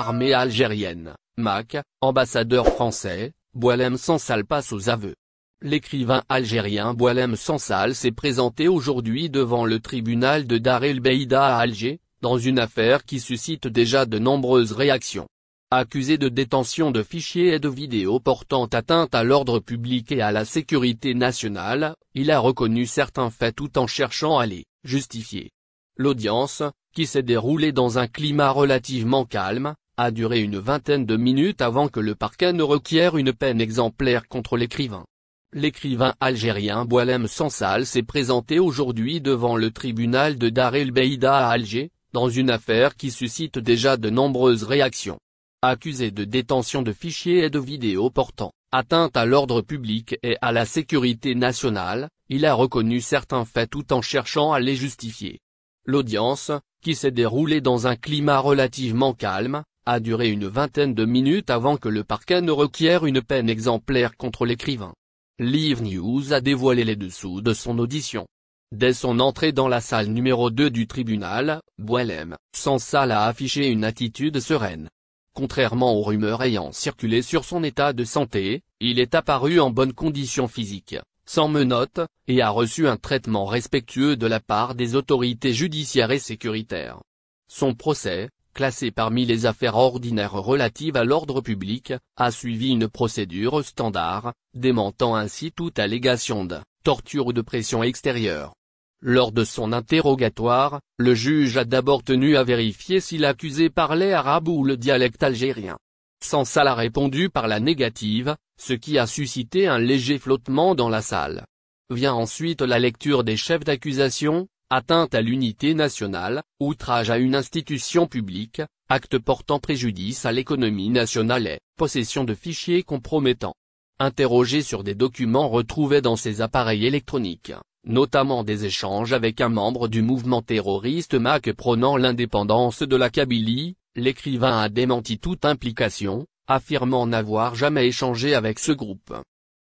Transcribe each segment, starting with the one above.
l'armée algérienne, Mac, ambassadeur français, Boualem Sansal passe aux aveux. L'écrivain algérien Boualem Sansal s'est présenté aujourd'hui devant le tribunal de Dar el Beida à Alger, dans une affaire qui suscite déjà de nombreuses réactions. Accusé de détention de fichiers et de vidéos portant atteinte à l'ordre public et à la sécurité nationale, il a reconnu certains faits tout en cherchant à les justifier. L'audience, qui s'est déroulée dans un climat relativement calme, a duré une vingtaine de minutes avant que le parquet ne requiert une peine exemplaire contre l'écrivain. L'écrivain algérien Boualem Sansal s'est présenté aujourd'hui devant le tribunal de Dar el Beida à Alger, dans une affaire qui suscite déjà de nombreuses réactions. Accusé de détention de fichiers et de vidéos portant atteinte à l'ordre public et à la sécurité nationale, il a reconnu certains faits tout en cherchant à les justifier. L'audience, qui s'est déroulée dans un climat relativement calme, a duré une vingtaine de minutes avant que le parquet ne requiert une peine exemplaire contre l'écrivain. Live News a dévoilé les dessous de son audition. Dès son entrée dans la salle numéro 2 du tribunal, Boualem Sansal a affiché une attitude sereine. Contrairement aux rumeurs ayant circulé sur son état de santé, il est apparu en bonne condition physique, sans menottes, et a reçu un traitement respectueux de la part des autorités judiciaires et sécuritaires. Son procès, classé parmi les affaires ordinaires relatives à l'ordre public, a suivi une procédure standard, démentant ainsi toute allégation de torture ou de pression extérieure. Lors de son interrogatoire, le juge a d'abord tenu à vérifier si l'accusé parlait arabe ou le dialecte algérien. Sansal a répondu par la négative, ce qui a suscité un léger flottement dans la salle. Vient ensuite la lecture des chefs d'accusation: atteinte à l'unité nationale, outrage à une institution publique, acte portant préjudice à l'économie nationale et possession de fichiers compromettants. Interrogé sur des documents retrouvés dans ses appareils électroniques, notamment des échanges avec un membre du mouvement terroriste Mac prônant l'indépendance de la Kabylie, l'écrivain a démenti toute implication, affirmant n'avoir jamais échangé avec ce groupe.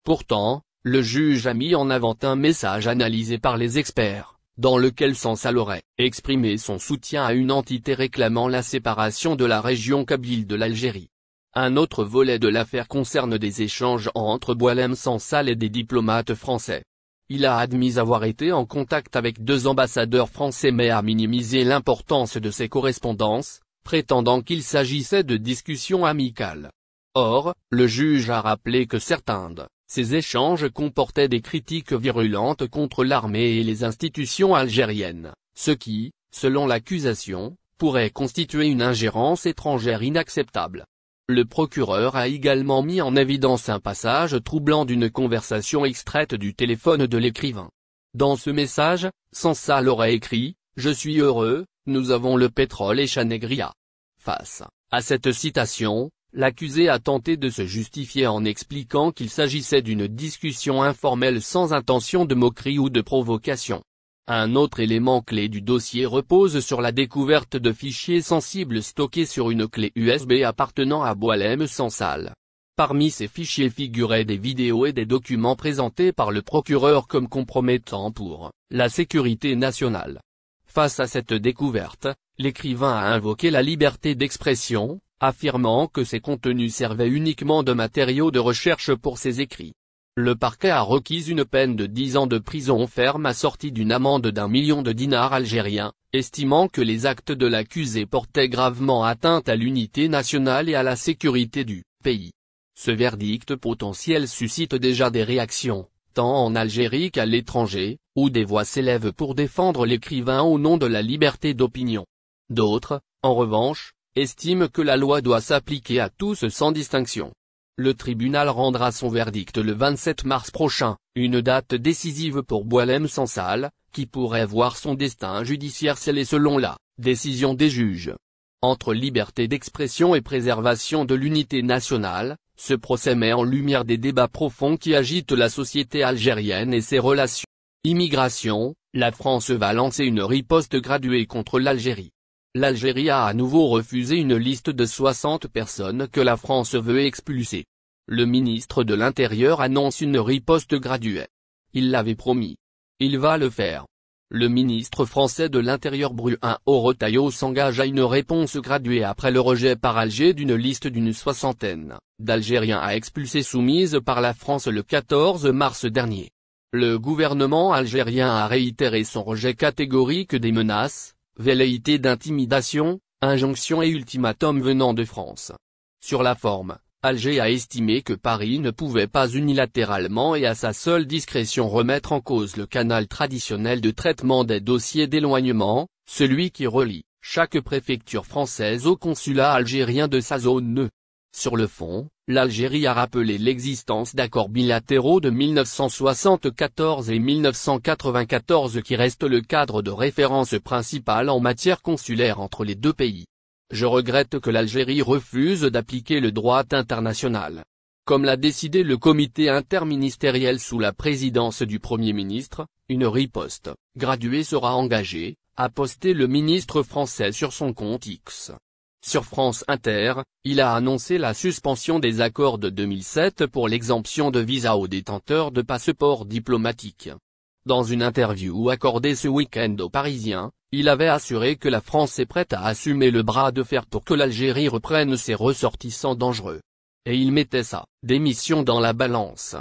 Pourtant, le juge a mis en avant un message analysé par les experts, dans lequel Sansal aurait exprimé son soutien à une entité réclamant la séparation de la région kabyle de l'Algérie. Un autre volet de l'affaire concerne des échanges entre Boualem Sansal et des diplomates français. Il a admis avoir été en contact avec 2 ambassadeurs français mais a minimisé l'importance de ces correspondances, prétendant qu'il s'agissait de discussions amicales. Or, le juge a rappelé que certains de ces échanges comportaient des critiques virulentes contre l'armée et les institutions algériennes, ce qui, selon l'accusation, pourrait constituer une ingérence étrangère inacceptable. Le procureur a également mis en évidence un passage troublant d'une conversation extraite du téléphone de l'écrivain. Dans ce message, Sansal aurait écrit « Je suis heureux, nous avons le pétrole et Chanegria ». Face à cette citation, l'accusé a tenté de se justifier en expliquant qu'il s'agissait d'une discussion informelle sans intention de moquerie ou de provocation. Un autre élément clé du dossier repose sur la découverte de fichiers sensibles stockés sur une clé USB appartenant à Boualem Sansal. Parmi ces fichiers figuraient des vidéos et des documents présentés par le procureur comme compromettants pour la sécurité nationale. Face à cette découverte, l'écrivain a invoqué la liberté d'expression, affirmant que ces contenus servaient uniquement de matériaux de recherche pour ses écrits. Le parquet a requis une peine de 10 ans de prison ferme assortie d'une amende d'1 million de dinars algériens, estimant que les actes de l'accusé portaient gravement atteinte à l'unité nationale et à la sécurité du pays. Ce verdict potentiel suscite déjà des réactions, tant en Algérie qu'à l'étranger, où des voix s'élèvent pour défendre l'écrivain au nom de la liberté d'opinion. D'autres, en revanche, estiment que la loi doit s'appliquer à tous sans distinction. Le tribunal rendra son verdict le 27 mars prochain, une date décisive pour Boualem Sansal, qui pourrait voir son destin judiciaire scellé selon la décision des juges. Entre liberté d'expression et préservation de l'unité nationale, ce procès met en lumière des débats profonds qui agitent la société algérienne et ses relations. Immigration, la France va lancer une riposte graduée contre l'Algérie. L'Algérie a à nouveau refusé une liste de 60 personnes que la France veut expulser. Le ministre de l'Intérieur annonce une riposte graduée. Il l'avait promis. Il va le faire. Le ministre français de l'Intérieur Bruno Retailleau s'engage à une réponse graduée après le rejet par Alger d'une liste d'une soixantaine d'Algériens à expulser soumise par la France le 14 mars dernier. Le gouvernement algérien a réitéré son rejet catégorique des menaces, velléités d'intimidation, injonctions et ultimatums venant de France. Sur la forme, Alger a estimé que Paris ne pouvait pas unilatéralement et à sa seule discrétion remettre en cause le canal traditionnel de traitement des dossiers d'éloignement, celui qui relie chaque préfecture française au consulat algérien de sa zone neutre. Sur le fond, l'Algérie a rappelé l'existence d'accords bilatéraux de 1974 et 1994 qui restent le cadre de référence principal en matière consulaire entre les deux pays. Je regrette que l'Algérie refuse d'appliquer le droit international. Comme l'a décidé le comité interministériel sous la présidence du Premier ministre, une riposte graduée sera engagée, a posté le ministre français sur son compte X. Sur France Inter, il a annoncé la suspension des accords de 2007 pour l'exemption de visa aux détenteurs de passeports diplomatiques. Dans une interview accordée ce week-end aux Parisiens, il avait assuré que la France est prête à assumer le bras de fer pour que l'Algérie reprenne ses ressortissants dangereux. Et il mettait sa démission dans la balance.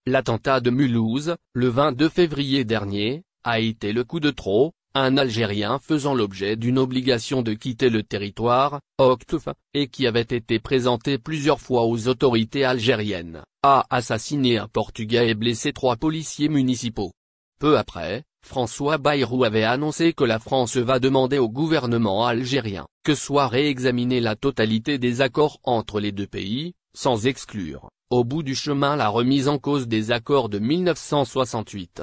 L'attentat de Mulhouse, le 22 février dernier, a été le coup de trop, un Algérien faisant l'objet d'une obligation de quitter le territoire, OQTF, et qui avait été présenté plusieurs fois aux autorités algériennes, a assassiné un Portugais et blessé 3 policiers municipaux. Peu après, François Bayrou avait annoncé que la France va demander au gouvernement algérien que soit réexaminée la totalité des accords entre les deux pays, sans exclure, au bout du chemin, la remise en cause des accords de 1968.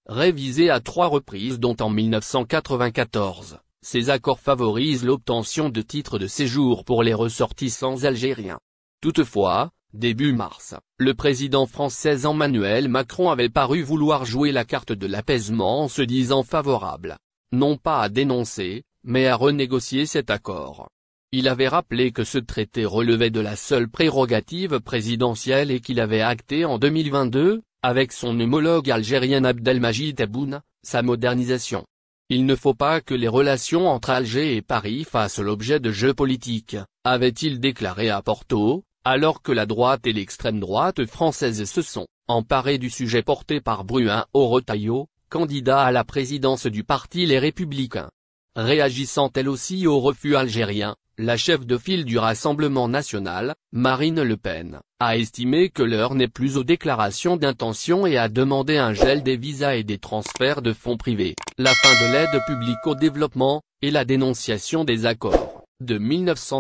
Révisés à 3 reprises dont en 1994, ces accords favorisent l'obtention de titres de séjour pour les ressortissants algériens. Toutefois, début mars, le président français Emmanuel Macron avait paru vouloir jouer la carte de l'apaisement en se disant favorable, non pas à dénoncer, mais à renégocier cet accord. Il avait rappelé que ce traité relevait de la seule prérogative présidentielle et qu'il avait acté en 2022, avec son homologue algérien Abdelmajid Tebboune, sa modernisation. Il ne faut pas que les relations entre Alger et Paris fassent l'objet de jeux politiques, avait-il déclaré à Porto, alors que la droite et l'extrême droite française se sont emparés du sujet porté par Bruno Retailleau, candidat à la présidence du parti Les Républicains. Réagissant elle aussi au refus algérien, la chef de file du Rassemblement national, Marine Le Pen, a estimé que l'heure n'est plus aux déclarations d'intention et a demandé un gel des visas et des transferts de fonds privés, la fin de l'aide publique au développement, et la dénonciation des accords de 1900.